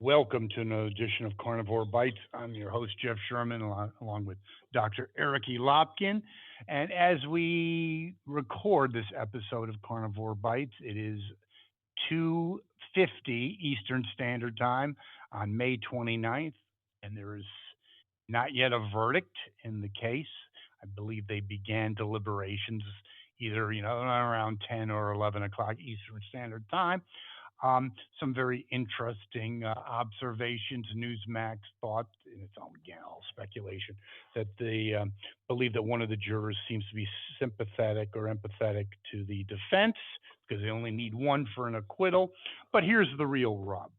Welcome to another edition of Carnivore Bites. I'm your host, Jeff Sherman, along with Dr. Eric E. Lopkin. And as we record this episode of Carnivore Bites, it is 2:50 Eastern Standard Time on May 29th, and there is not yet a verdict in the case. I believe they began deliberations either, around 10 or 11 o'clock Eastern Standard Time. Some very interesting observations. Newsmax thought, and it's all again all speculation, that they believe that one of the jurors seems to be sympathetic or empathetic to the defense because they only need one for an acquittal. But here's the real rub.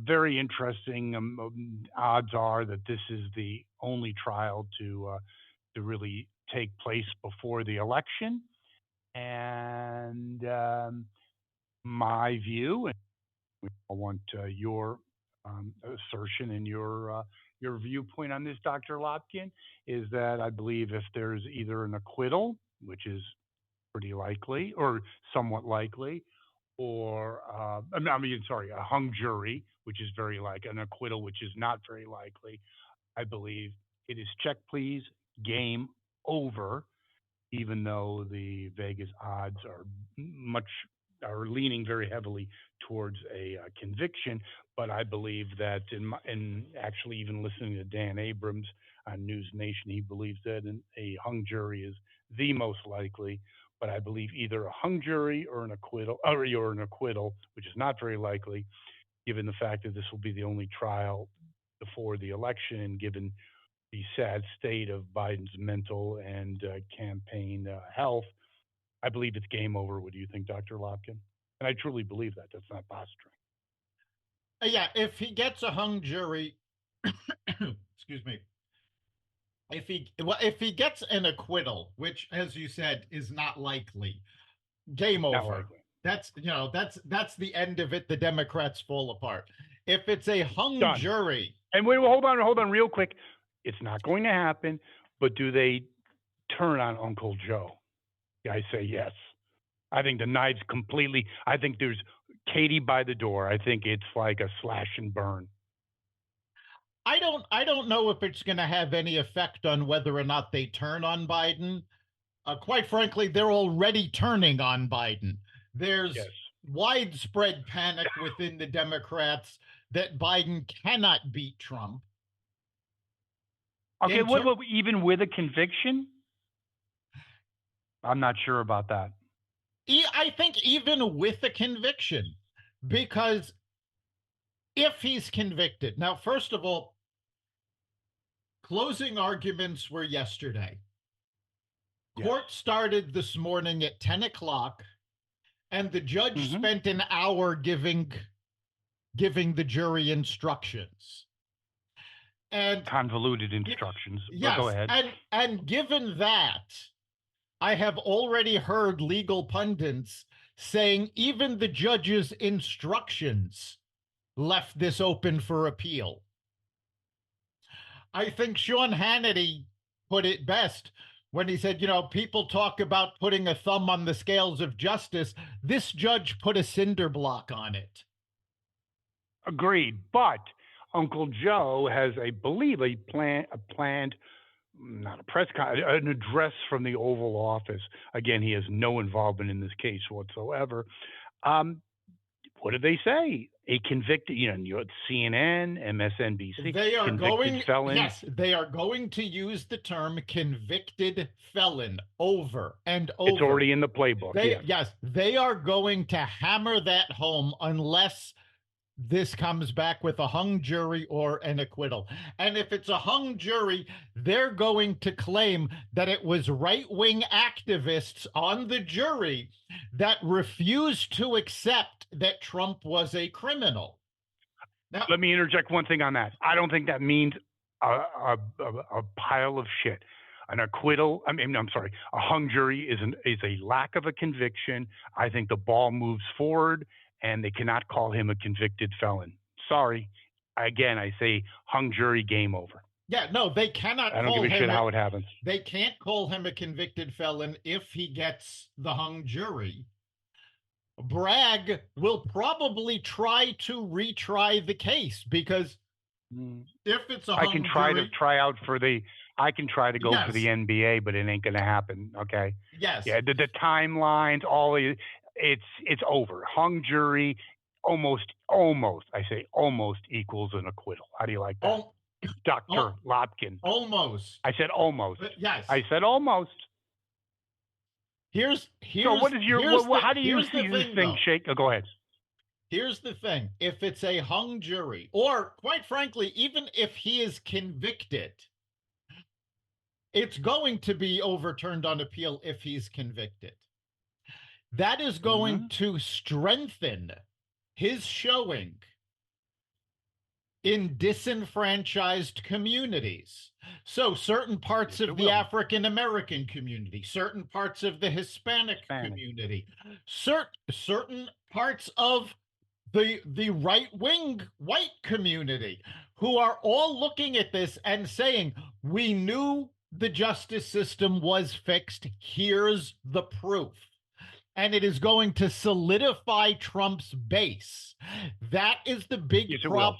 Very interesting. Odds are that this is the only trial to really take place before the election, and my view, and I want your assertion and your viewpoint on this, Dr. Lopkin, is that I believe if there's either an acquittal, which is pretty likely or somewhat likely, or a hung jury, which is very likely, an acquittal, which is not very likely. I believe it is check, please, game over, even though the Vegas odds are leaning very heavily towards a conviction. But I believe that in actually even listening to Dan Abrams on News Nation, he believes that a hung jury is the most likely. But I believe either a hung jury or an acquittal, which is not very likely, given the fact that this will be the only trial before the election, and given the sad state of Biden's mental and campaign health. I believe it's game over. What do you think, Dr. Lopkin? And I truly believe that. That's not posturing. Yeah, if he gets a hung jury, excuse me. If he gets an acquittal, which, as you said, is not likely, game over. Not likely. That's the end of it. The Democrats fall apart. If it's a hung Done. jury, and wait, hold on, real quick. It's not going to happen. But do they turn on Uncle Joe? I say yes. I think the knife's completely. I think there's Katie by the door. I think it's like a slash and burn. I don't know if it's going to have any effect on whether or not they turn on Biden. Quite frankly, they're already turning on Biden. There's widespread panic within the Democrats that Biden cannot beat Trump. Okay, even with a conviction? I'm not sure about that. I think even with a conviction, because if he's convicted, now, first of all, closing arguments were yesterday. Yes. Court started this morning at 10 o'clock, and the judge spent an hour giving the jury instructions. And convoluted instructions. Yes, go ahead. And given that, I have already heard legal pundits saying even the judge's instructions left this open for appeal. I think Sean Hannity put it best when he said, people talk about putting a thumb on the scales of justice. This judge put a cinder block on it. Agreed. But Uncle Joe has, I believe, a planned, not a press conference, an address from the Oval Office. Again, he has no involvement in this case whatsoever. What did they say? A convicted, CNN, MSNBC. They are convicted felon. Yes, they are going to use the term convicted felon over and over. It's already in the playbook. Yes, they are going to hammer that home unless this comes back with a hung jury or an acquittal. And if it's a hung jury, they're going to claim that it was right-wing activists on the jury that refused to accept that Trump was a criminal. Now, let me interject one thing on that. I don't think that means a pile of shit. An acquittal, a hung jury is a lack of a conviction. I think the ball moves forward, and they cannot call him a convicted felon. Sorry. Again, I say hung jury, game over. Yeah, no, they cannot. I don't give a shit how it happens. They can't call him a convicted felon if he gets the hung jury. Bragg will probably try to retry the case because Mm. if it's a I can hung try to jury, try out for the. I can try to go for yes, the NBA, but it ain't gonna happen. Okay. yes, Yeah, the timelines, all the, it's over. Hung jury, almost. I say almost equals an acquittal. How do you like that, oh, Doctor oh, Lopkin? almost, I said almost. yes. I said almost. Here's So here's what is your here's the how do you here's the see this thing thing though. shake? Oh, go ahead. Here's the thing. If it's a hung jury, or quite frankly, even if he is convicted, it's going to be overturned on appeal if he's convicted. That is going Hmm. to strengthen his showing in disenfranchised communities. So, certain Yes, parts it of the will. African American community, certain parts of the Hispanic Hispanic. community, certain parts of the right wing white community who are all looking at this and saying, we knew the justice system was fixed. Here's the proof. And it is going to solidify Trump's base. That is the big Yes, it will.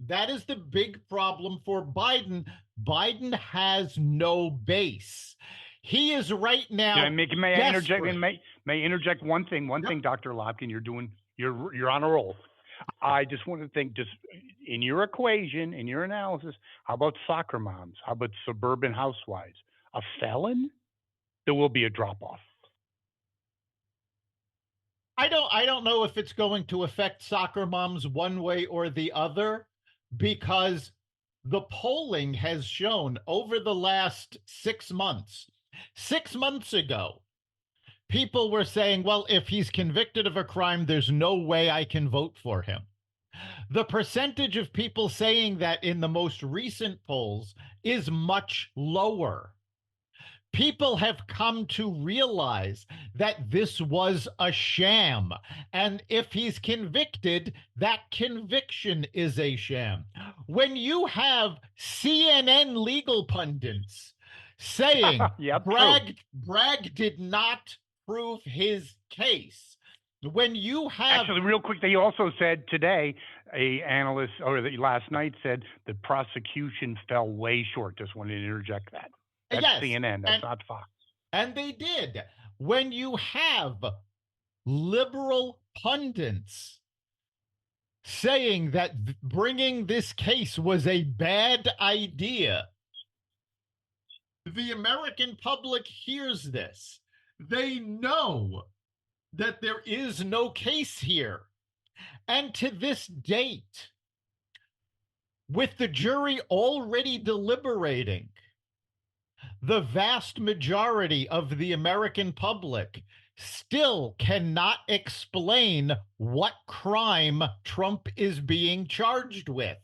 that is the big problem for Biden. Biden has no base. He is right Can I now make? May I interject? desperate. May I interject one thing? One Yep. thing, Doctor Lopkin, you're on a roll. I just want to think, just in your equation, in your analysis, how about soccer moms? How about suburban housewives? A felon? There will be a drop off. I don't know if it's going to affect soccer moms one way or the other, because the polling has shown over the last 6 months. 6 months ago, people were saying, well, if he's convicted of a crime, there's no way I can vote for him. The percentage of people saying that in the most recent polls is much lower. People have come to realize that this was a sham. And if he's convicted, that conviction is a sham. When you have CNN legal pundits saying Yep, true. Bragg did not prove his case, when you have, Actually, real quick, they also said today, a analyst or last night said the prosecution fell way short. Just wanted to interject that. That's yes, CNN. That's and not Fox. they did. When you have liberal pundits saying that bringing this case was a bad idea, the American public hears this. They know that there is no case here. And to this date, with the jury already deliberating, the vast majority of the American public still cannot explain what crime Trump is being charged with.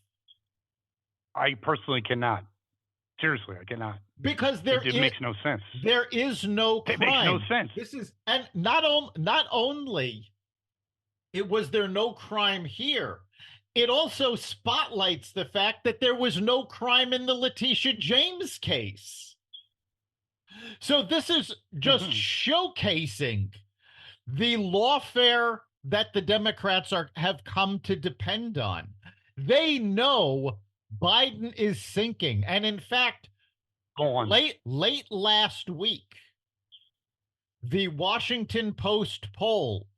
I personally cannot. Seriously, I cannot. Because It makes no sense. there is no It makes no crime. sense. This is, and not only it was there no crime here, it also spotlights the fact that there was no crime in the Letitia James case. So this is just Mm-hmm. showcasing the lawfare that the Democrats have come to depend on. They know Biden is sinking, and in fact, Go on. late last week, the Washington Post poll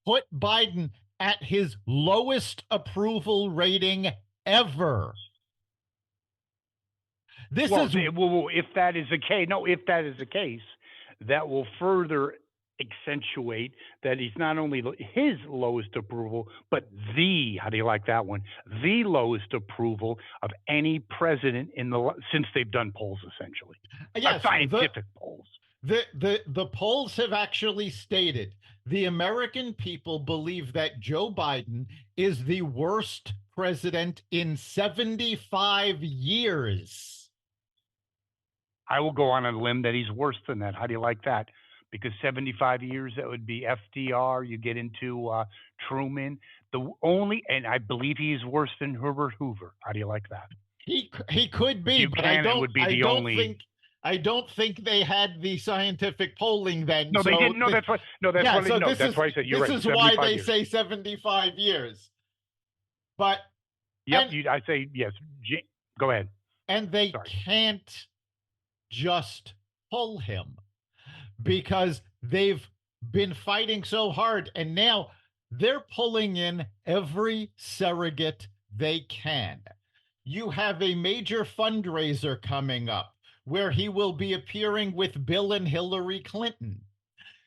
put Biden at his lowest approval rating ever. This Well, is if that is the case, no, if that is the case, that will further accentuate that he's not only his lowest approval, but how do you like that one? The lowest approval of any president since they've done polls, essentially, yes, scientific polls. the polls have actually stated the American people believe that Joe Biden is the worst president in 75 years. I will go on a limb that he's worse than that. How do you like that? Because 75 years, that would be FDR. You get into Truman. And I believe he's worse than Herbert Hoover. How do you like that? He could be, but Buchanan would be I the don't only. think I don't think they had the scientific polling then. No, they So didn't. No, that's what. No, that's yeah, what. so No, that's why I said you're this right. is why 75 they years. say 75 years. But Yep. and I say yes. Go ahead. and they Sorry. can't just pull him because they've been fighting so hard, and now they're pulling in every surrogate they can. You have a major fundraiser coming up where he will be appearing with Bill and Hillary Clinton.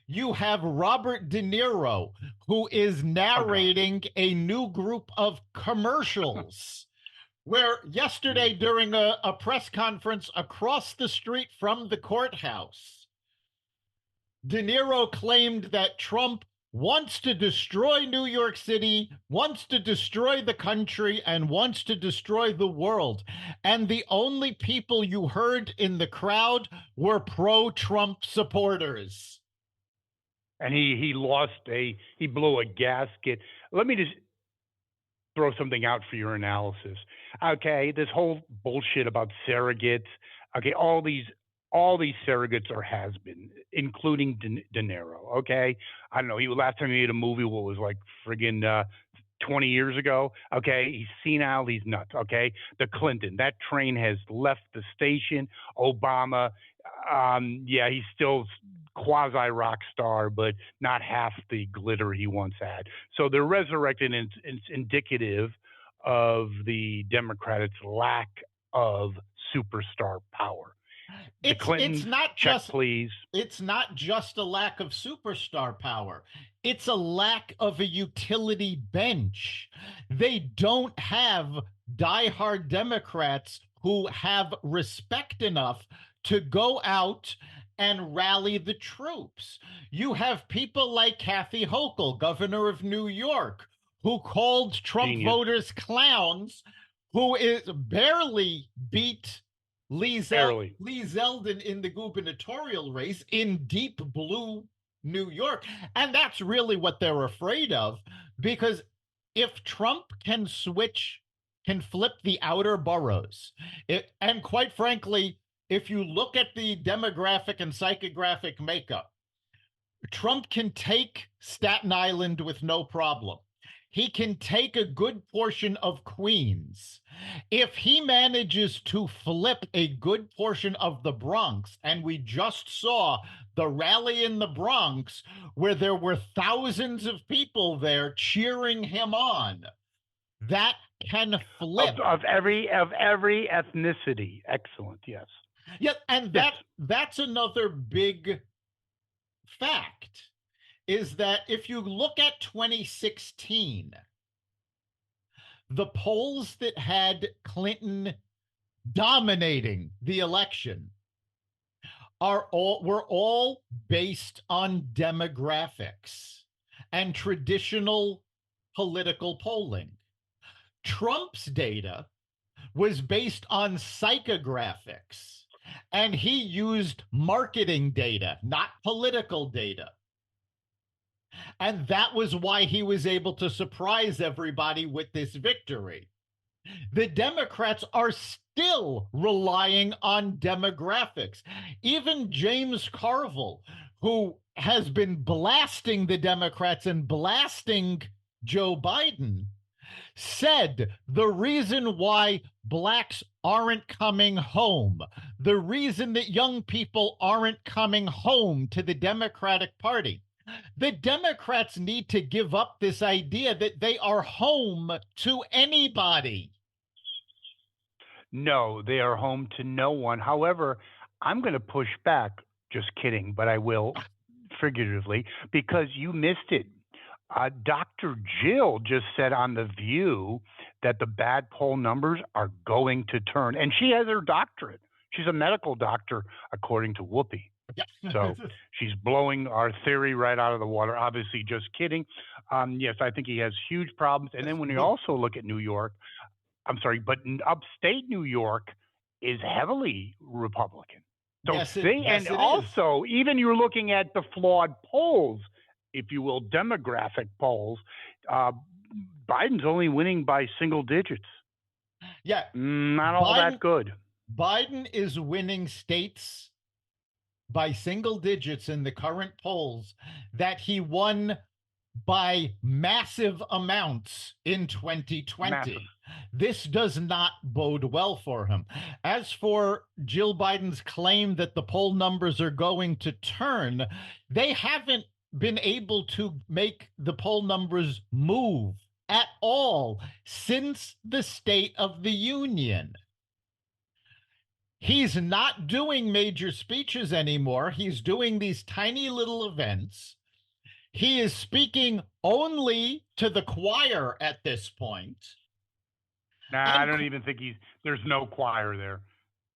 You have Robert De Niro, who is Oh God. narrating a new group of commercials. Where yesterday, Jesus. during a press conference across the street from the courthouse, De Niro claimed that Trump wants to destroy New York City, wants to destroy the country, and wants to destroy the world. And the only people you heard in the crowd were pro Trump supporters. And he blew a gasket. Let me just throw something out for your analysis. Okay, this whole bullshit about surrogates. Okay, all these surrogates are has been, including De Niro. Okay, I don't know. He last time he made a movie, what was like friggin' 20 years ago. Okay, he's senile, he's nuts. Okay, the Clinton, that train has left the station. Obama, yeah, he's still quasi rock star, but not half the glitter he once had. So they're resurrected, and it's indicative of the Democrats' lack of superstar power. The It's Clintons, not check just please. it's not just a lack of superstar power. It's a lack of a utility bench. They don't have diehard Democrats who have respect enough to go out and rally the troops. You have people like Kathy Hochul, governor of New York, who called Trump Genius. voters clowns, who is barely beat Barely. Lee Zeldin in the gubernatorial race in deep blue New York. And that's really what they're afraid of, because if Trump can flip the outer boroughs, and quite frankly, if you look at the demographic and psychographic makeup, Trump can take Staten Island with no problem. He can take a good portion of Queens. If he manages to flip a good portion of the Bronx, and we just saw the rally in the Bronx where there were thousands of people there cheering him on, that can Of flip. of every ethnicity. Excellent. Yes. Yeah, and Yes. that's another big fact is that if you look at 2016, the polls that had Clinton dominating the election were all based on demographics and traditional political polling. Trump's data was based on psychographics, and he used marketing data, not political data. And that was why he was able to surprise everybody with this victory. The Democrats are still relying on demographics. Even James Carville, who has been blasting the Democrats and blasting Joe Biden, said the reason why blacks aren't coming home, the reason that young people aren't coming home to the Democratic Party, the Democrats need to give up this idea that they are home to anybody. No, they are home to no one. However, I'm going to push back. Just kidding, but I will figuratively because you missed it. Dr. Jill just said on The View that the bad poll numbers are going to turn, and she has her doctorate. She's a medical doctor, according to Whoopi. So she's blowing our theory right out of the water. Obviously, just kidding. Yes, I think he has huge problems. And then when you also look at New York, I'm sorry, but in upstate New York is heavily Republican. So and it is. also, even you're looking at the flawed polls, if you will, demographic polls, uh, Biden's only winning by single digits. Yeah, Not all Biden that good. Biden is winning states by single digits in the current polls that he won by massive amounts in Massive. 2020. This does not bode well for him. As for Jill Biden's claim that the poll numbers are going to turn, they haven't been able to make the poll numbers move at all since the State of the Union. He's not doing major speeches anymore. He's doing these tiny little events. He is speaking only to the choir at this point. Nah, I And don't even think there's no choir there.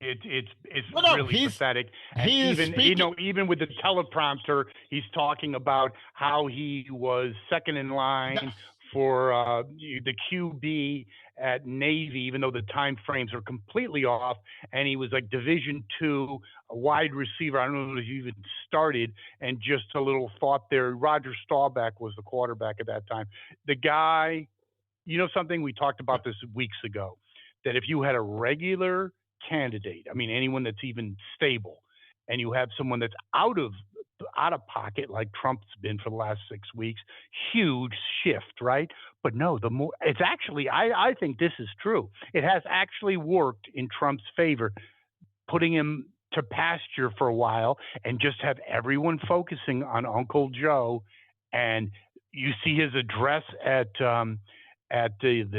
It's well, no, really pathetic. And he is even speaking. even with the teleprompter, he's talking about how he was second in line for the QB at Navy, even though the time frames are completely off, and he was like Division II, a wide receiver. I don't know if he even started. And just a little thought there: Roger Staubach was the quarterback at that time. The guy, something we talked about this weeks ago, that if you had a regular candidate, I mean anyone that's even stable, and you have someone that's out of pocket like Trump's been for the last 6 weeks, huge shift, right? But no, the more it's actually, I think this is true. It has actually worked in Trump's favor, putting him to pasture for a while and just have everyone focusing on Uncle Joe. And you see his address at the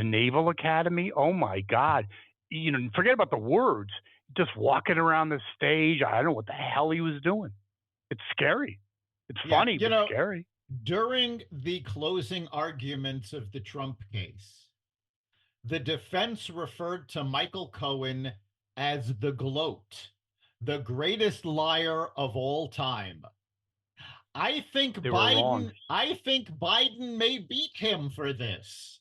Naval Academy. Oh my God! Forget about the words. Just walking around the stage. I don't know what the hell he was doing. It's scary. It's Yeah, funny, but scary. during the closing arguments of the Trump case, the defense referred to Michael Cohen as the gloat, the greatest liar of all time. They were wrong. I think Biden may beat him for this.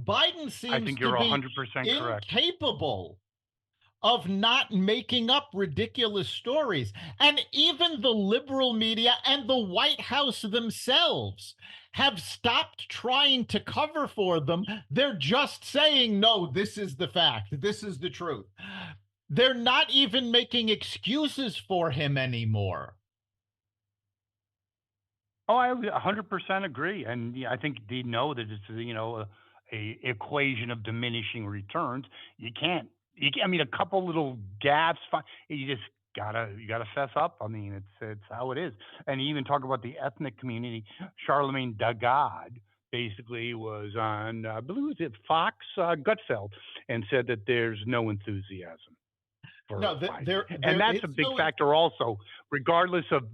Biden I seems think to you're be 100% correct. incapable of not making up ridiculous stories. And even the liberal media and the White House themselves have stopped trying to cover for them. They're just saying, no, this is the fact. This is the truth. They're not even making excuses for him anymore. Oh, I 100% agree, and yeah, I think they know that it's a equation of diminishing returns. I mean, a couple little gaps. You just you gotta fess up. I mean, it's how it is. And you even talk about the ethnic community. Charlemagne Dagod basically was on, I believe it was Fox Gutfeld, and said that there's no enthusiasm for No, Biden, and there that's is a big no. factor also, regardless of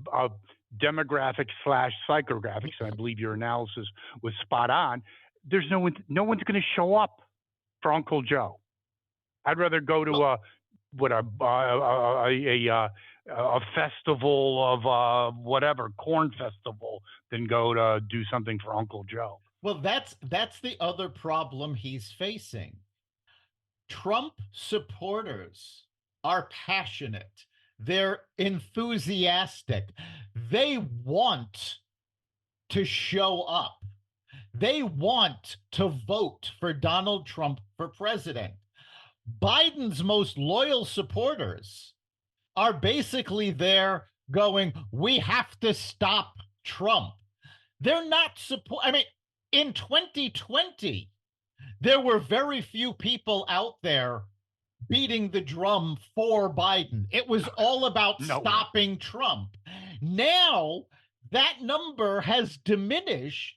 demographics slash psychographics. And I believe your analysis was spot on. There's no one's going to show up for Uncle Joe. I'd rather go to Well, a festival of whatever, corn festival, than go to do something for Uncle Joe. well, that's the other problem he's facing. Trump supporters are passionate. They're enthusiastic. They want to show up. They want to vote for Donald Trump for president. Biden's most loyal supporters are basically there going, we have to stop Trump. They're not support. I mean, in 2020, there were very few people out there beating the drum for Biden. It was all about No one. stopping Trump. Now that number has diminished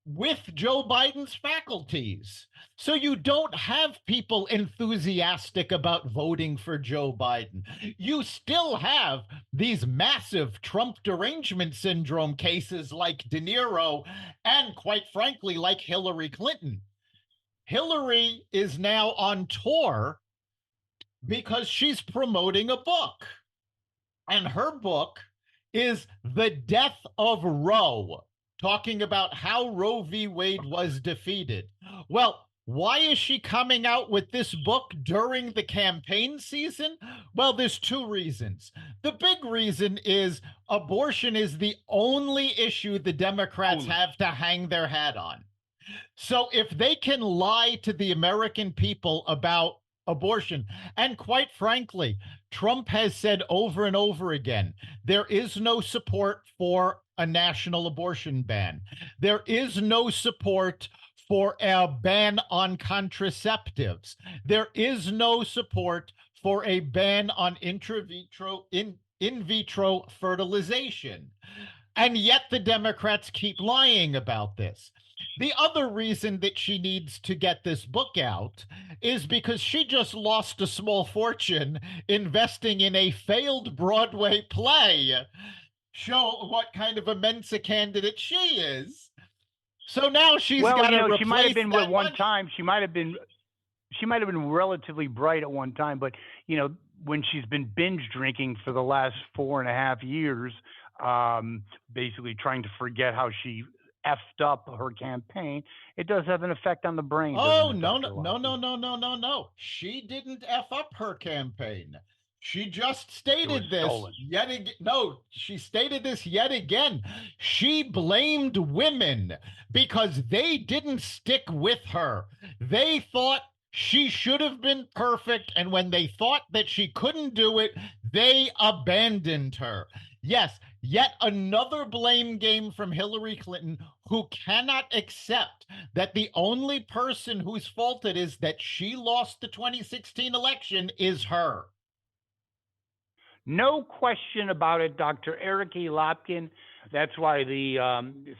with Joe Biden's faculties. So you don't have people enthusiastic about voting for Joe Biden. You still have these massive Trump derangement syndrome cases like De Niro and, quite frankly, like Hillary Clinton. Hillary is now on tour because she's promoting a book. And her book is The Death of Roe, talking about how Roe v. Wade was defeated. Well, why is she coming out with this book during the campaign season? Well, there's two reasons. The big reason is abortion is the only issue the Democrats have to hang their hat on. So if they can lie to the American people about abortion. And quite frankly, Trump has said over and over again there is no support for a national abortion ban. There is no support for a ban on contraceptives. There is no support for a ban on in vitro fertilization. And yet the Democrats keep lying about this. The other reason that she needs to get this book out is because she just lost a small fortune investing in a failed Broadway play. Show what kind of a Mensa candidate she is. So now she's Well, got you to know, she might have replace been at that one money. time. She might have been relatively bright at one time, but when she's been binge drinking for the last 4.5 years, basically trying to forget how she effed up her campaign, it does have an effect on the brain, doesn't Oh, it, no, Dr. no, no, no, Lopke? no, no, no, no. She didn't F up her campaign. She just It was stated this stolen. yet again. No, she stated this yet again. She blamed women because they didn't stick with her. They thought she should have been perfect. And when they thought that she couldn't do it, they abandoned her. Yes, yet another blame game from Hillary Clinton, who cannot accept that the only person whose fault it is that she lost the 2016 election is her. No question about it, Dr. Eric E. Lopkin. That's why the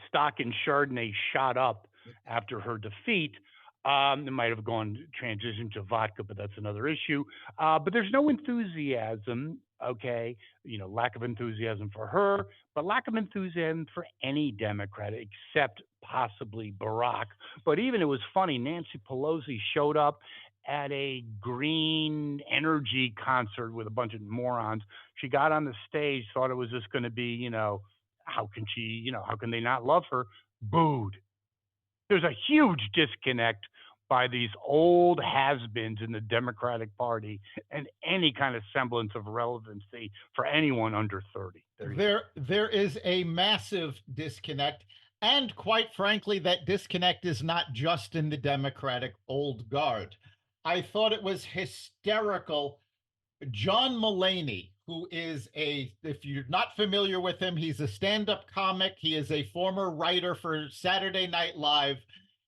stock in Chardonnay shot up after her defeat. It might have gone transition to vodka, but that's another issue. But there's no enthusiasm, okay? Lack of enthusiasm for her, but lack of enthusiasm for any Democrat except possibly Barack. But even it was funny, Nancy Pelosi showed up at a green energy concert with a bunch of morons. She got on the stage, thought it was just going to be, how can they not love her? Booed. There's a huge disconnect by these old has-beens in the Democratic Party and any kind of semblance of relevancy for anyone under 30. There you go. There is a massive disconnect. And quite frankly, that disconnect is not just in the Democratic old guard. I thought it was hysterical. John Mulaney, who is if you're not familiar with him, he's a stand up comic. He is a former writer for Saturday Night Live.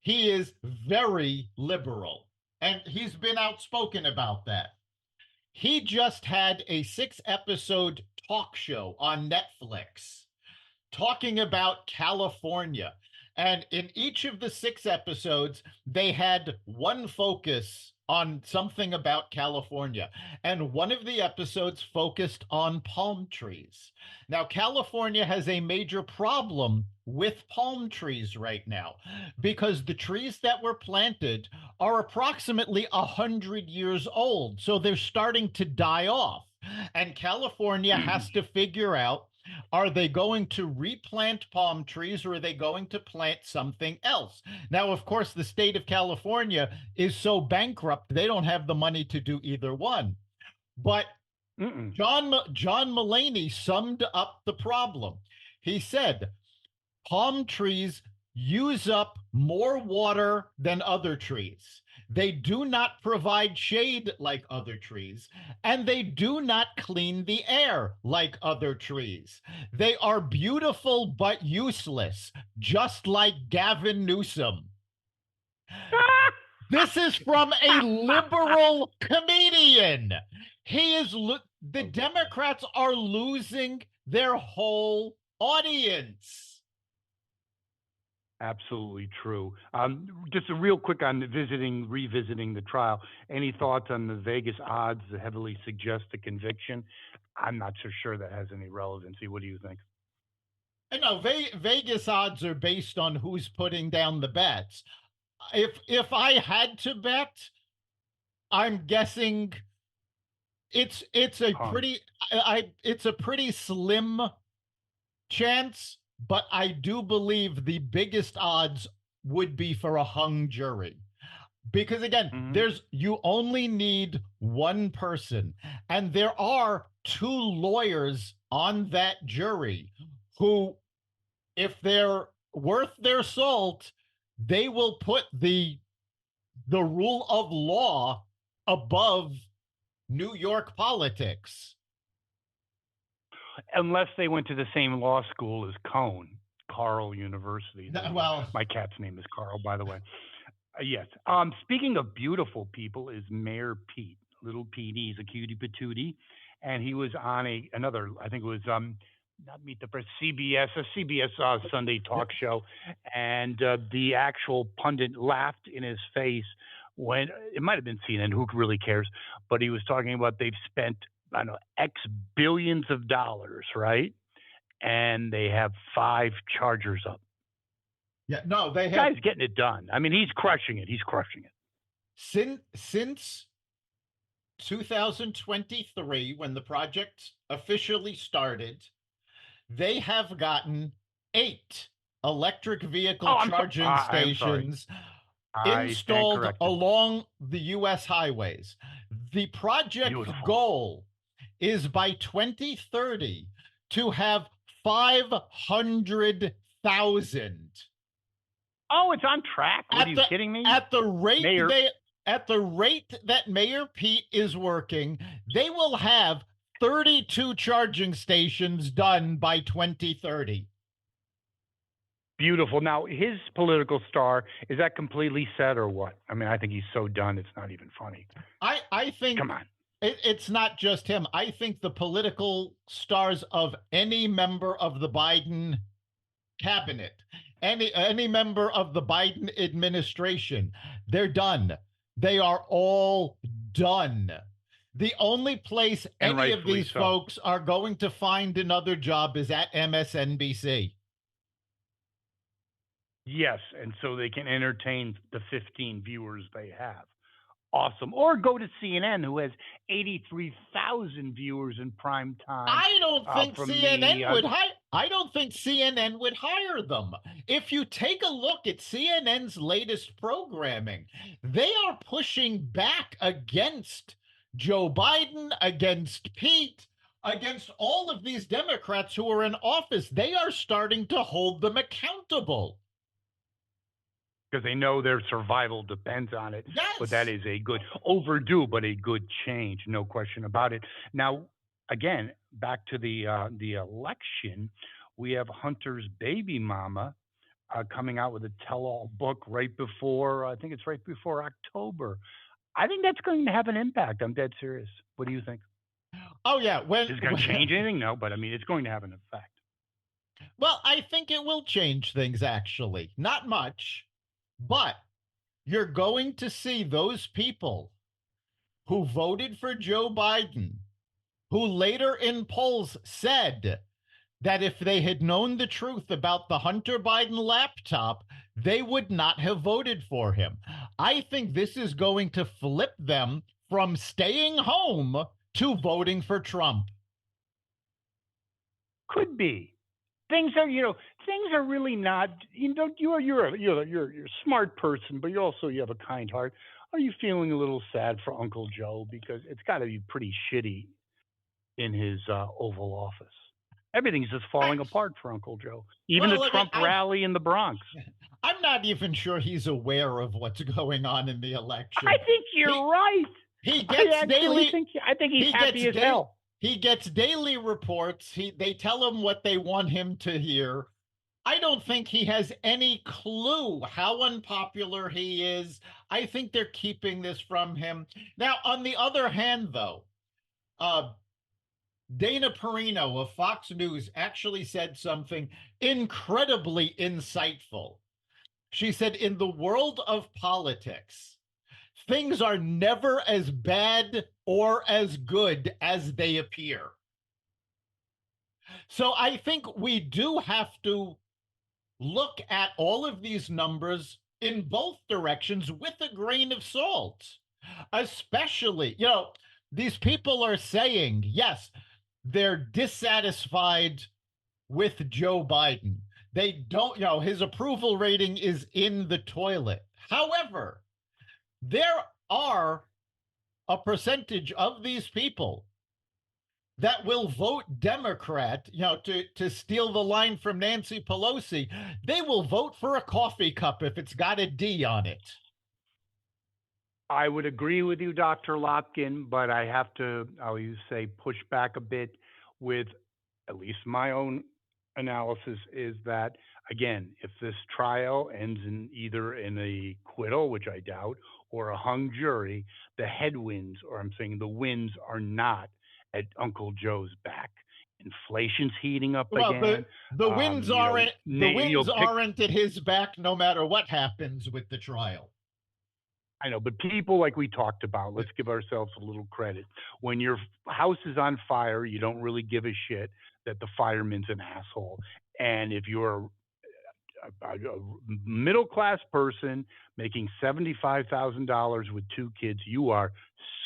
He is very liberal, and he's been outspoken about that. He just had a 6 episode talk show on Netflix talking about California. And in each of the 6 episodes, they had one focus on something about California. And one of the episodes focused on palm trees. Now, California has a major problem with palm trees right now because the trees that were planted are approximately 100 years old. So they're starting to die off. And California has to figure out, are they going to replant palm trees or are they going to plant something else? Now, of course, the state of California is so bankrupt, they don't have the money to do either one. But Mm-mm. John Mulaney summed up the problem. He said, palm trees use up more water than other trees. They do not provide shade like other trees, and they do not clean the air like other trees. They are beautiful but useless, just like Gavin Newsom. This is from a liberal comedian. The Democrats are losing their whole audience. Absolutely true. Just a real quick on revisiting the trial. Any thoughts on the Vegas odds that heavily suggest a conviction? I'm not so sure that has any relevancy. What do you think? I know Vegas odds are based on who's putting down the bets. If I had to bet, I'm guessing it's a Hung. pretty slim chance, but I do believe the biggest odds would be for a hung jury. Because again, Hmm. there's you only need one person, and there are 2 lawyers on that jury who, if they're worth their salt, they will put the rule of law above New York politics. Unless they went to the same law school as Cone, Carl University. Well, My cat's name is Carl, by the way. Yes. Speaking of beautiful people, is Mayor Pete, little Petey. He's a cutie patootie, and he was on another. I think it was not Meet the Press, CBS, a CBS Sunday talk show, and the actual pundit laughed in his face when it might have been CNN. Who really cares? But he was talking about they've spent I don't know X billions of dollars, right? And they have 5 chargers up. yeah, no, they have Guy's getting it done. I mean, he's crushing it. He's crushing it. since 2023, when the project officially started, they have gotten 8 electric vehicle Oh, charging I'm sorry. stations I stand installed corrected. along the U.S. highways. The project Beautiful. goal is by 2030 to have 500,000. Oh, it's on track. What are you kidding me? At the rate Mayor, at the rate that Mayor Pete is working, they will have 32 charging stations done by 2030. beautiful. Now, his political star, is that completely set or what? I mean, I think he's so done, it's not even funny. I think Come on. it's not just him. I think the political stars of any member of the Biden cabinet, any member of the Biden administration, they're done. They are all done. The only place And any of rightfully these so. folks are going to find another job is at MSNBC. Yes, and so they can entertain the 15 viewers they have. Awesome. Or go to CNN, who has 83,000 viewers in prime time. I don't think from CNN the would hire. I don't think CNN would hire them. If you take a look at CNN's latest programming, they are pushing back against Joe Biden, against Pete, against all of these Democrats who are in office. They are starting to hold them accountable. because they know their survival depends on it. Yes. But that is a good overdue, but a good change, no question about it. Now, again, back to the election, we have Hunter's baby mama coming out with a tell-all book right before. I think it's right before October. I think that's going to have an impact. I'm dead serious. What do you think? Oh yeah, Is it going to change anything? No, but I mean, it's going to have an effect. Well, I think it will change things actually. Not much, but you're going to see those people who voted for Joe Biden, who later in polls said that if they had known the truth about the Hunter Biden laptop, they would not have voted for him. I think this is going to flip them from staying home to voting for Trump. Could be. Things are really not. You're a smart person, but you have a kind heart. Are you feeling a little sad for Uncle Joe, because it's got to be pretty shitty in his Oval Office? Everything's just falling apart for Uncle Joe. Even the Trump rally in the Bronx. I'm not even sure he's aware of what's going on in the election. I think you're right. He gets daily. I think he's happy as hell. He gets daily reports. They tell him what they want him to hear. I don't think he has any clue how unpopular he is. I think they're keeping this from him. Now, on the other hand, though, Dana Perino of Fox News actually said something incredibly insightful. She said, in the world of politics, things are never as bad or as good as they appear. So I think we do have to look at all of these numbers in both directions with a grain of salt. Especially, these people are saying, yes, they're dissatisfied with Joe Biden. They don't, his approval rating is in the toilet. However, there are a percentage of these people that will vote Democrat, to steal the line from Nancy Pelosi. They will vote for a coffee cup if it's got a D on it. I would agree with you, Dr. Lopkin, but I have to, I'll use say, push back a bit with at least my own analysis is that, again, if this trial ends in either in a acquittal, which I doubt, or a hung jury, the headwinds, or I'm saying the winds, are not at Uncle Joe's back. Inflation's heating up Well, again. the winds You'll pick. aren't at his back no matter what happens with the trial. I know, but people like we talked about, let's give ourselves a little credit. When your house is on fire, you don't really give a shit that the fireman's an asshole. And if you're a middle class person making $75,000 with two kids, you are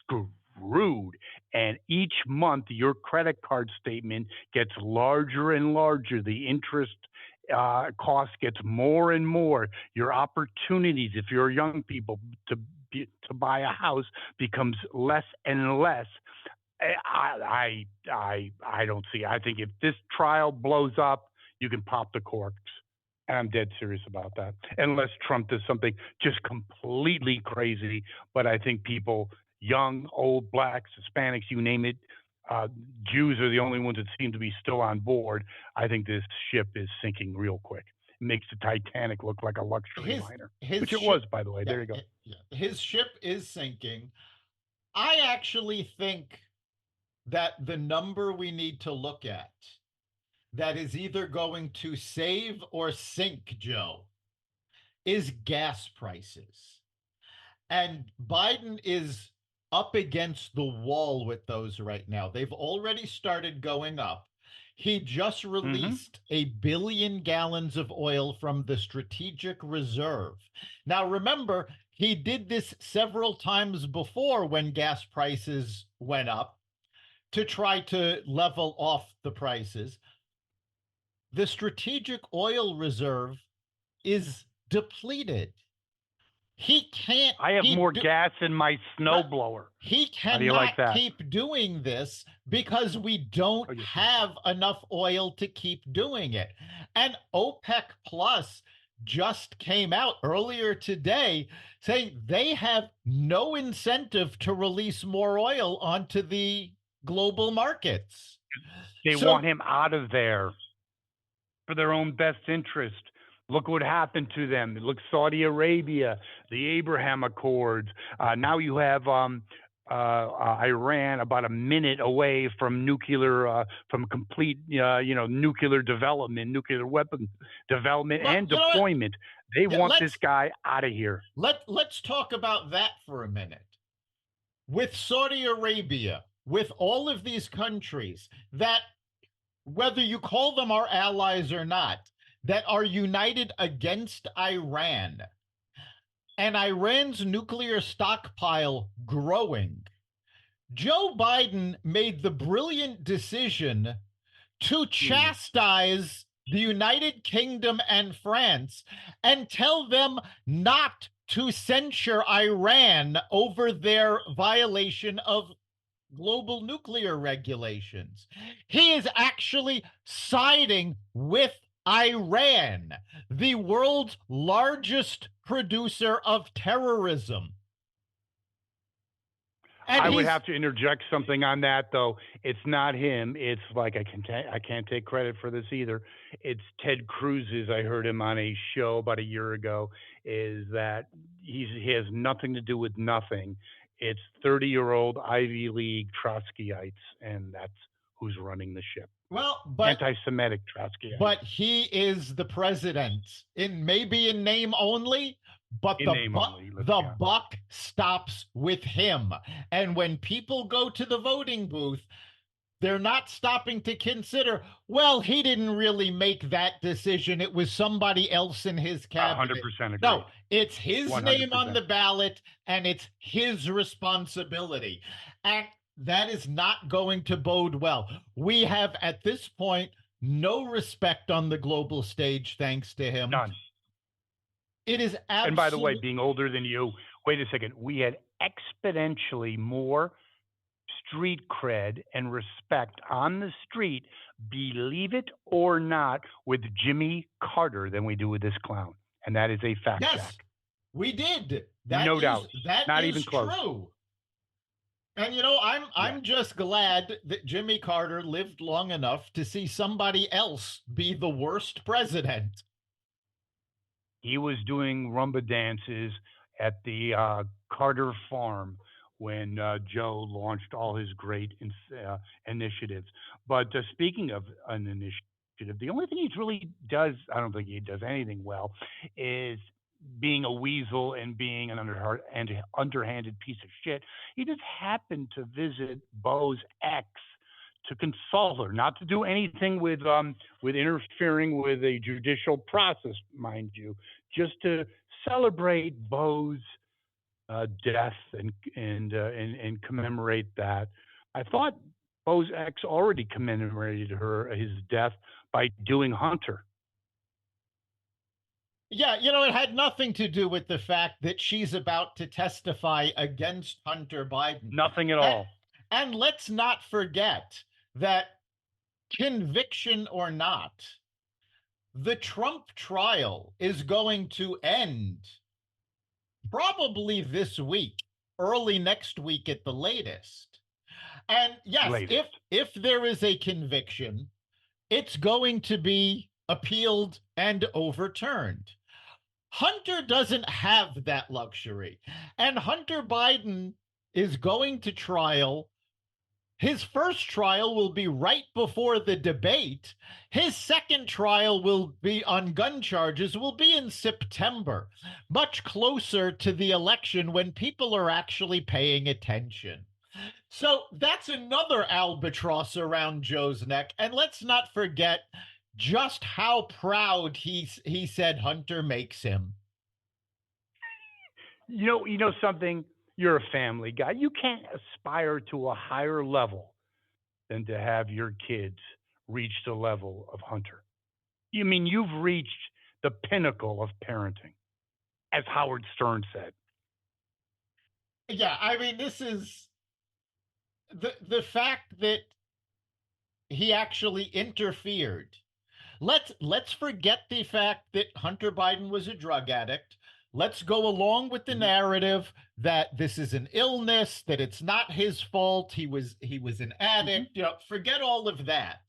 screwed. And each month, your credit card statement gets larger and larger. The interest cost gets more and more. Your opportunities, if you're young people, to buy a house becomes less and less. I don't see. I think if this trial blows up, you can pop the corks. And I'm dead serious about that. Unless Trump does something just completely crazy. But I think people, young, old, blacks, Hispanics, you name it, uh, Jews are the only ones that seem to be still on board. I think this ship is sinking real quick. It makes the Titanic look like a luxury His liner, his which it was, ship, by the way. yeah, There you go. yeah, his ship is sinking. I actually think that the number we need to look at that is either going to save or sink Joe is gas prices. And Biden is up against the wall with those right now. They've already started going up. He just Mm-hmm. released 1 billion gallons of oil from the strategic reserve. Now, remember, he did this several times before when gas prices went up to try to level off the prices. The strategic oil reserve is depleted. He can't I have keep more gas in my snowblower. he How do you cannot like that? keep doing this because we don't Oh, yes, sir. have enough oil to keep doing it. And OPEC Plus just came out earlier today saying they have no incentive to release more oil onto the global markets. They So, want him out of there for their own best interest. Look what happened to them. Look, Saudi Arabia, the Abraham Accords. Now you have Iran about a minute away from from complete, nuclear development, nuclear weapon development well, and you know what? deployment. They Yeah, want this guy out of here. let's talk about that for a minute. With Saudi Arabia, with all of these countries that, whether you call them our allies or not, that are united against Iran, and Iran's nuclear stockpile growing, Joe Biden made the brilliant decision to Genius. chastise the United Kingdom and France and tell them not to censure Iran over their violation of global nuclear regulations. He is actually siding with Iran, the world's largest producer of terrorism. And I would he's have to interject something on that, though. It's not him. It's like I can't take credit for this either. It's Ted Cruz's. I heard him on a show about a year ago. Is that he has nothing to do with nothing. It's 30-year-old Ivy League Trotskyites, and that's who's running the ship. well, Anti-Semitic Trotskyites but he is the president in maybe in name only, but in name only. Let's the be honest. buck stops with him. And when people go to the voting booth, they're not stopping to consider, well, he didn't really make that decision. It was somebody else in his cabinet. 100% No, agree. it's his name on 100%. the ballot and it's his responsibility. And that is not going to bode well. We have at this point no respect on the global stage thanks to him. None. It is And by the way, absolute. being older than you, wait a second, we had exponentially more street cred and respect on the street, believe it or not, with Jimmy Carter than we do with this clown. And that is a fact, Jack. Yes, We did. No doubt. That Not even is close. true. And Yeah. I'm just glad that Jimmy Carter lived long enough to see somebody else be the worst president. He was doing rumba dances at the Carter farm when Joe launched all his great initiatives. But speaking of an initiative, the only thing he really does, I don't think he does anything well, is being a weasel and being an underhanded piece of shit. He just happened to visit Bo's ex to console her, not to do anything with interfering with a judicial process, mind you, just to celebrate Bo's death and commemorate that. I thought Bo's ex already commemorated his death by doing Hunter. Yeah, it had nothing to do with the fact that she's about to testify against Hunter Biden. Nothing at And, all. and let's not forget that, conviction or not, the Trump trial is going to end probably this week, early next week at the latest. And yes, if Latest. if there is a conviction, it's going to be appealed and overturned. Hunter doesn't have that luxury. And Hunter Biden is going to trial. His first trial will be right before the debate. His second trial will be on gun charges, will be in September, much closer to the election when people are actually paying attention. So that's another albatross around Joe's neck. And let's not forget just how proud he said Hunter makes him. You know something. You're a family guy. You can't aspire to a higher level than to have your kids reach the level of Hunter. You mean you've reached the pinnacle of parenting, as Howard Stern said. Yeah, I mean, this is the fact that he actually interfered. Let's forget the fact that Hunter Biden was a drug addict. Let's go along with the Mhm. narrative that this is an illness, that it's not his fault. He was an Mhm. addict. Forget all of that.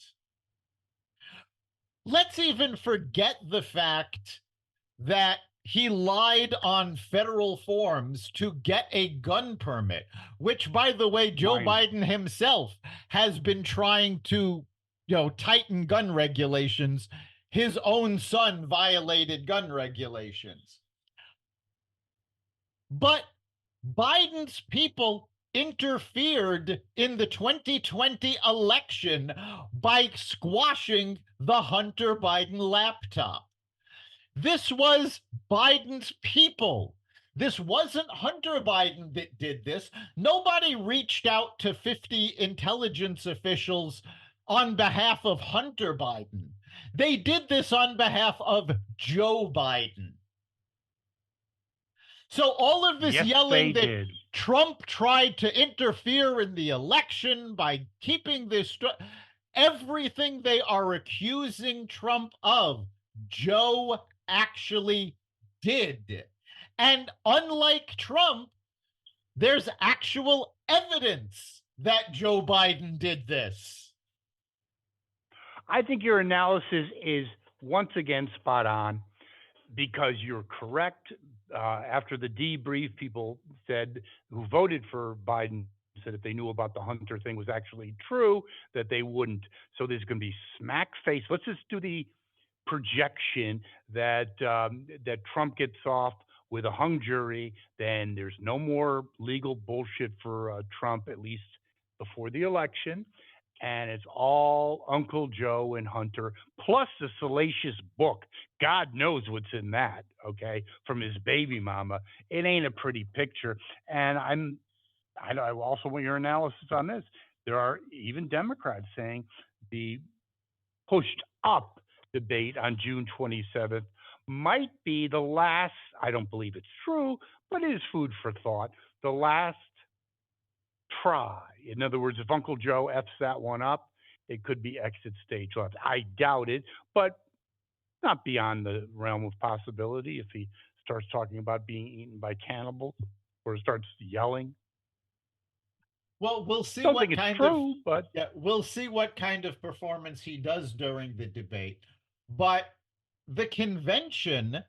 Let's even forget the fact that he lied on federal forms to get a gun permit, which, by the way, Joe Minor. Biden himself has been trying to, tighten gun regulations. His own son violated gun regulations. But Biden's people interfered in the 2020 election by squashing the Hunter Biden laptop. This was Biden's people. This wasn't Hunter Biden that did this. Nobody reached out to 50 intelligence officials on behalf of Hunter Biden. They did this on behalf of Joe Biden. So all of this Yes, they yelling that did. Trump tried to interfere in the election by keeping this, everything they are accusing Trump of, Joe actually did. And unlike Trump, there's actual evidence that Joe Biden did this. I think your analysis is once again spot on because you're correct. After the debrief, people said who voted for Biden said if they knew about the Hunter thing was actually true, that they wouldn't. So there's going to be smack face. Let's just do the projection that Trump gets off with a hung jury. Then there's no more legal bullshit for Trump, at least before the election. And it's all Uncle Joe and Hunter, plus the salacious book. God knows what's in that, okay, from his baby mama. It ain't a pretty picture. And I also want your analysis on this. There are even Democrats saying the pushed up debate on June 27th might be the last, I don't believe it's true, but it is food for thought, the last try. In other words, if Uncle Joe F's that one up, it could be exit stage left. I doubt it, but not beyond the realm of possibility if he starts talking about being eaten by cannibals, or starts yelling. Well, we'll see Don't what think it's kind of true, but yeah, we'll see what kind of performance he does during the debate. But the convention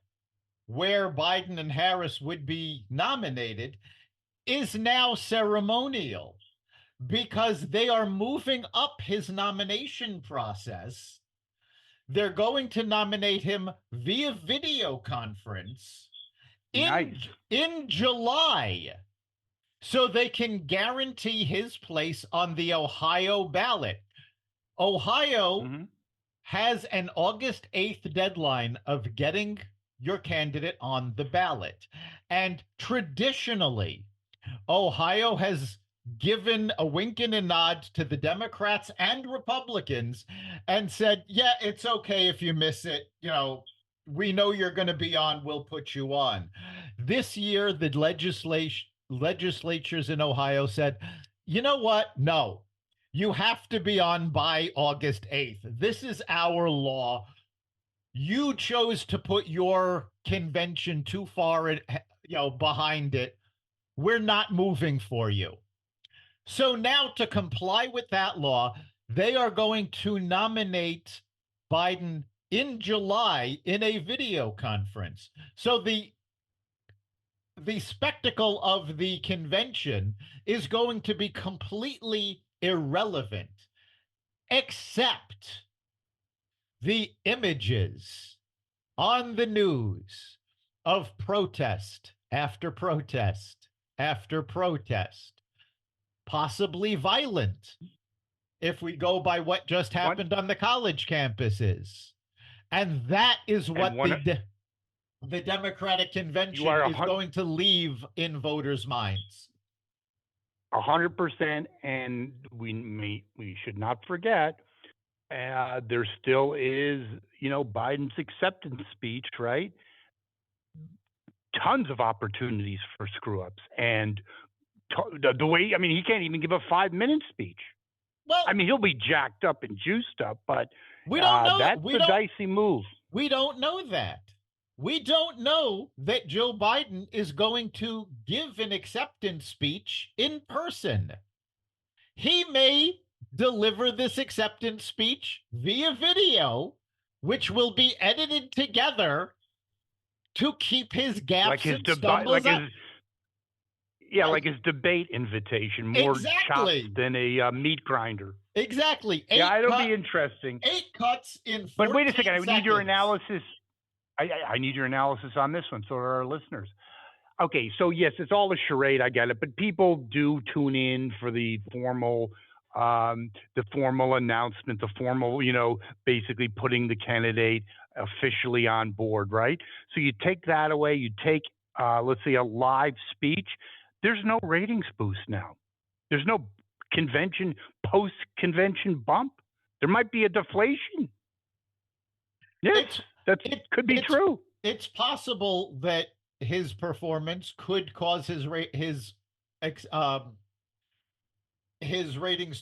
where Biden and Harris would be nominated is now ceremonial because they are moving up his nomination process. They're going to nominate him via video conference nice. in July so they can guarantee his place on the Ohio ballot. Ohio Hmm. has an August 8th deadline of getting your candidate on the ballot. And traditionally, Ohio has given a wink and a nod to the Democrats and Republicans and said, yeah, it's okay if you miss it. We know you're going to be on, we'll put you on. This year, the legislatures in Ohio said, you know what? No, you have to be on by August 8th. This is our law. You chose to put your convention too far behind it. We're not moving for you. So now, to comply with that law, they are going to nominate Biden in July in a video conference. So the spectacle of the convention is going to be completely irrelevant, except the images on the news of protest after protest after protest, possibly violent if we go by what just One happened on the college campuses. And that is and what one. the Democratic You convention are is going to leave in voters' minds. 100%, and we should not forget. There still is, Biden's acceptance speech, right? Tons of opportunities for screw ups, and the way, I mean, he can't even give a 5 minute speech. I Well, mean, he'll be jacked up and juiced up, but we don't know. that's a dicey move. We don't know that. We don't know that Joe Biden is going to give an acceptance speech in person. He may deliver this acceptance speech via video, which will be edited together to keep his Like gaffes his and debate, stumbles up. like Right. his debate invitation, more chops Exactly. than a meat grinder. Exactly. Yeah, it'll be interesting. Eight cuts in But wait a second, 14 I need your seconds. analysis. I need your analysis on this one, so are our listeners. Okay, so yes, it's all a charade. I get it, but people do tune in for the formal announcement, the formal, basically putting the candidate officially on board, right? So you take that away, you take, let's say, a live speech. There's no ratings boost now. There's no convention post convention bump. There might be a deflation. Yes, It's that it could be it's true. it's possible that his performance could cause his ratings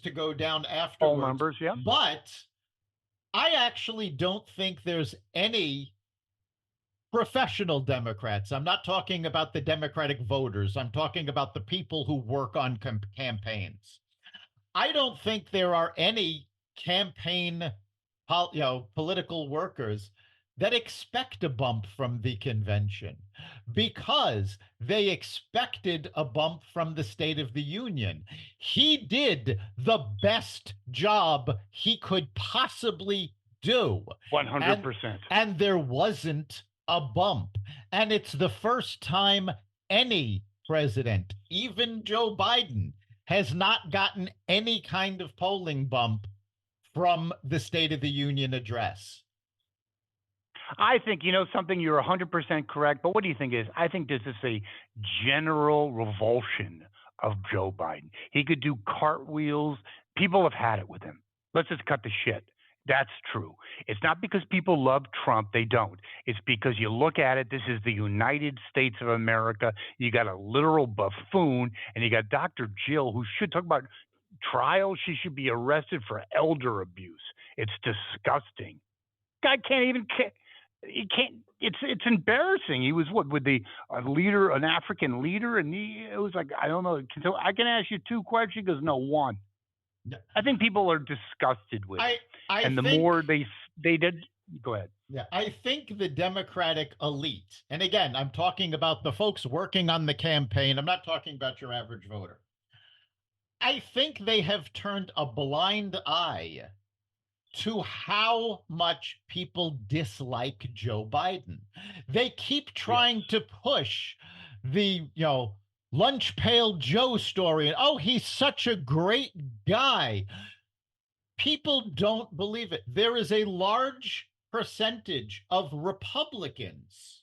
to go down All afterwards. numbers, yeah. But I actually don't think there's any professional Democrats. I'm not talking about the Democratic voters. I'm talking about the people who work on campaigns. I don't think there are any campaign, political workers that expect a bump from the convention because they expected a bump from the State of the Union. He did the best job he could possibly do, One hundred and percent. and there wasn't a bump. And it's the first time any president, even Joe Biden, has not gotten any kind of polling bump from the State of the Union address. I think, something, you're 100% correct. But what do you think is? I think this is a general revulsion of Joe Biden. He could do cartwheels. People have had it with him. Let's just cut the shit. That's true. It's not because people love Trump. They don't. It's because you look at it. This is the United States of America. You got a literal buffoon, and you got Dr. Jill, who should talk about trial. She should be arrested for elder abuse. It's disgusting. Guy can't even. You can't. It's embarrassing. He was what with the a leader, an African leader, and it was like I don't know. So I can ask you two questions. He goes, no, one. I think people are disgusted with I it, I and the think more they did. Go ahead. Yeah, I think the Democratic elite, and again, I'm talking about the folks working on the campaign. I'm not talking about your average voter. I think they have turned a blind eye to how much people dislike Joe Biden. They keep Yes. trying to push the, lunch pail Joe story. And oh, he's such a great guy. People don't believe it. There is a large percentage of Republicans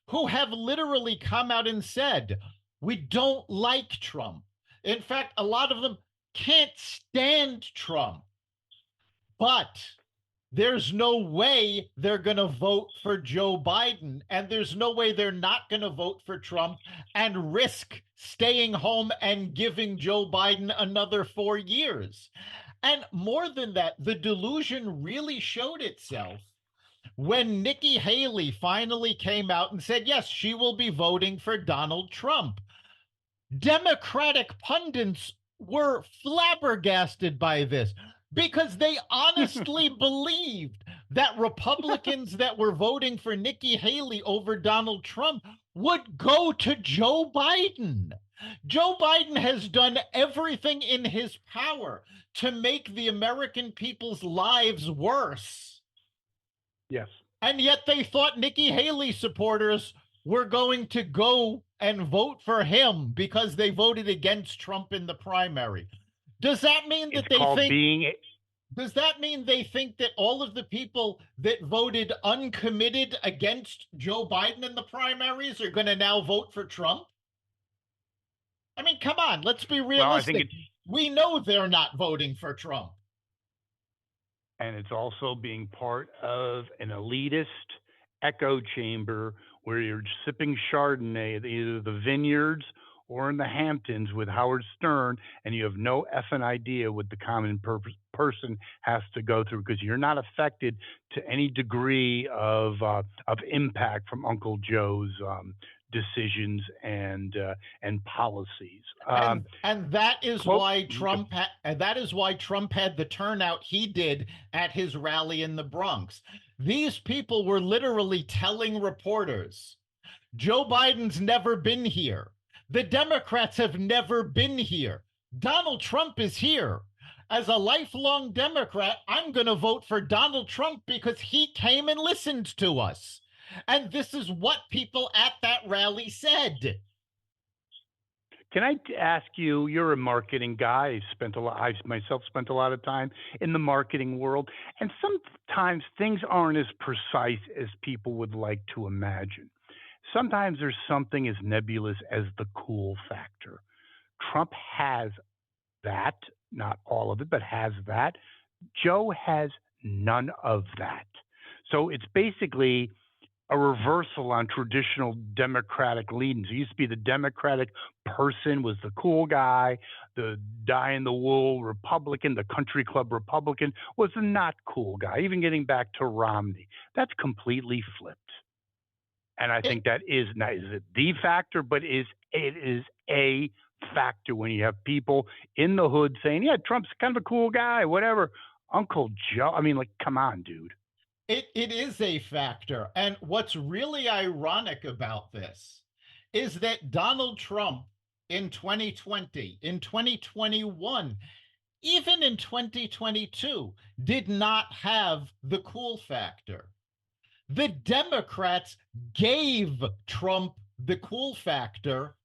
who have literally come out and said, we don't like Trump. In fact, a lot of them can't stand Trump, but there's no way they're going to vote for Joe Biden. And there's no way they're not going to vote for Trump and risk staying home and giving Joe Biden another 4 years. And more than that, the delusion really showed itself when Nikki Haley finally came out and said, yes, she will be voting for Donald Trump. Democratic pundits were flabbergasted by this because they honestly believed that Republicans that were voting for Nikki Haley over Donald Trump would go to Joe Biden. Joe Biden has done everything in his power to make the American people's lives worse. Yes. And yet they thought Nikki Haley supporters were going to go and vote for him because they voted against Trump in the primary. Does that mean It's that they called think being. does that mean they think that all of the people that voted uncommitted against Joe Biden in the primaries are going to now vote for Trump? I mean, come on, let's be Well, I think realistic. it's We know they're not voting for Trump. and it's also being part of an elitist echo chamber where you're sipping Chardonnay at either the vineyards or in the Hamptons with Howard Stern, and you have no effing idea what the common person has to go through because you're not affected to any degree of impact from Uncle Joe's decisions and policies. And that is Quote. why Trump had the turnout he did at his rally in the Bronx. These people were literally telling reporters, Joe Biden's never been here. The Democrats have never been here. Donald Trump is here. As a lifelong Democrat, I'm going to vote for Donald Trump because he came and listened to us. And this is what people at that rally said. Can I ask you? You're a marketing guy. I myself spent a lot of time in the marketing world, and sometimes things aren't as precise as people would like to imagine. Sometimes there's something as nebulous as the cool factor. Trump has that, not all of it, but has that. Joe has none of that. So it's basically a reversal on traditional Democratic leanings. It used to be the Democratic person was the cool guy, the die in the wool Republican, the country club Republican was the not cool guy. Even getting back to Romney, that's completely flipped. And I It, think that is not is it the factor, but it is a factor when you have people in the hood saying, "Yeah, Trump's kind of a cool guy, whatever." Uncle Joe, I mean, like, come on, dude. it is a factor. And what's really ironic about this is that Donald Trump in 2020, in 2021, even in 2022, did not have the cool factor. The Democrats gave Trump the cool factor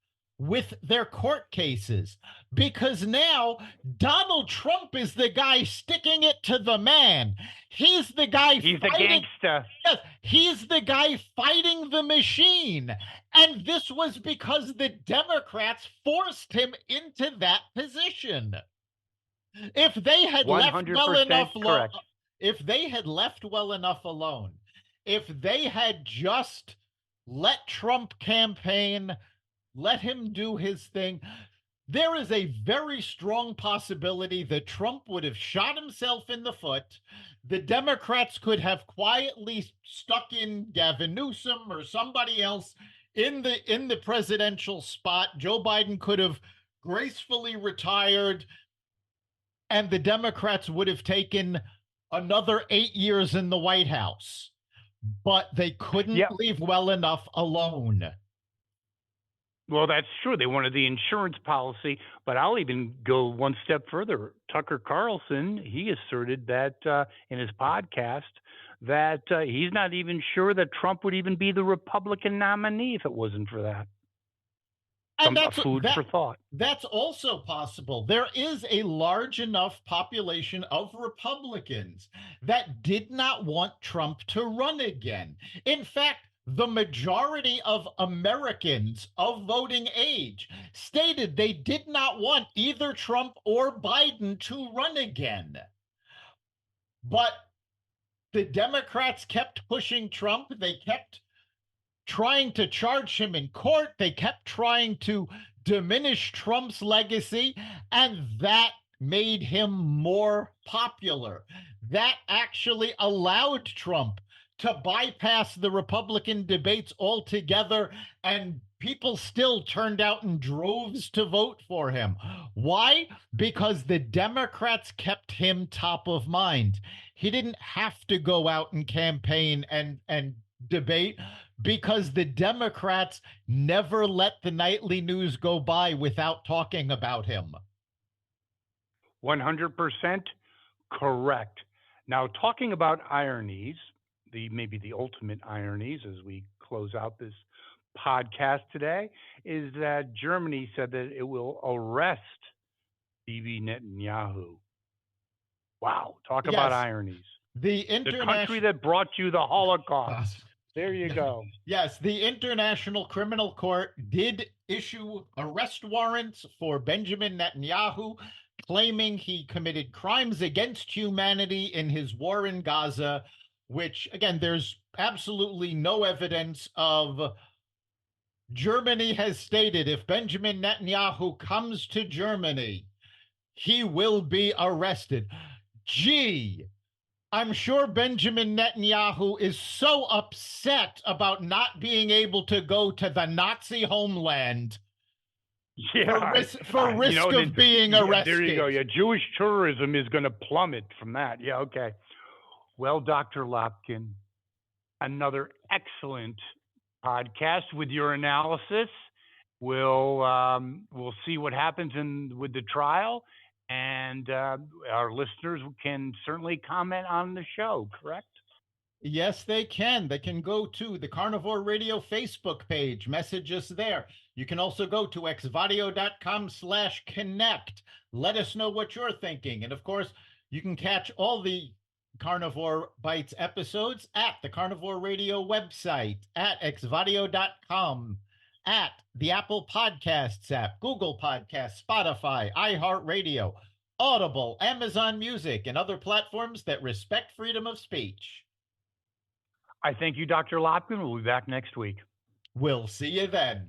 with their court cases because now Donald Trump is the guy sticking it to the man. He's the guy He's a fighting. gangster. Yes, he's the guy fighting the machine. And this was because the Democrats forced him into that position. If they had left well 100% enough correct. if they had left well enough alone, if they had just let Trump campaign, let him do his thing, There is a very strong possibility that Trump would have shot himself in the foot. The Democrats could have quietly stuck in Gavin Newsom or somebody else in the presidential spot. Joe Biden could have gracefully retired, and the Democrats would have taken another 8 years in the White House. But they couldn't Yeah, leave well enough alone. well, that's true. They wanted the insurance policy, but I'll even go one step further. Tucker Carlson, he asserted that in his podcast that he's not even sure that Trump would even be the Republican nominee if it wasn't for that. And Some food for thought. that's also possible. There is a large enough population of Republicans that did not want Trump to run again. In fact, the majority of Americans of voting age stated they did not want either Trump or Biden to run again. But the Democrats kept pushing Trump. They kept trying to charge him in court. They kept trying to diminish Trump's legacy, and that made him more popular. That actually allowed Trump to bypass the Republican debates altogether, and people still turned out in droves to vote for him. Why? Because the Democrats kept him top of mind. He didn't have to go out and campaign and debate, because the Democrats never let the nightly news go by without talking about him. 100% correct. Now, talking about ironies, maybe the ultimate ironies as we close out this podcast today, is that Germany said that it will arrest Bibi Netanyahu. Wow, talk about Yes, ironies. the The country international that brought you the Holocaust. There you go. yes, the International Criminal Court did issue arrest warrants for Benjamin Netanyahu, claiming he committed crimes against humanity in his war in Gaza, which, again, there's absolutely no evidence of. Germany has stated if Benjamin Netanyahu comes to Germany, he will be arrested. Gee, I'm sure Benjamin Netanyahu is so upset about not being able to go to the Nazi homeland Yeah, for risk of being arrested. There you go. Yeah, Jewish tourism is going to plummet from that. Yeah, okay. Well, Dr. Lopkin, another excellent podcast with your analysis. We'll see what happens with the trial, and our listeners can certainly comment on the show. Correct? Yes, they can. They can go to the Carnivore Radio Facebook page, message us there. You can also go to xvadio.com/connect. Let us know what you're thinking. And of course, you can catch all the Carnivore Bites episodes at the Carnivore Radio website, at xvadio.com, at the Apple Podcasts app, Google Podcasts, Spotify, iHeartRadio, Audible, Amazon Music, and other platforms that respect freedom of speech. I thank you, Dr. Lopkin. We'll be back next week. We'll see you then.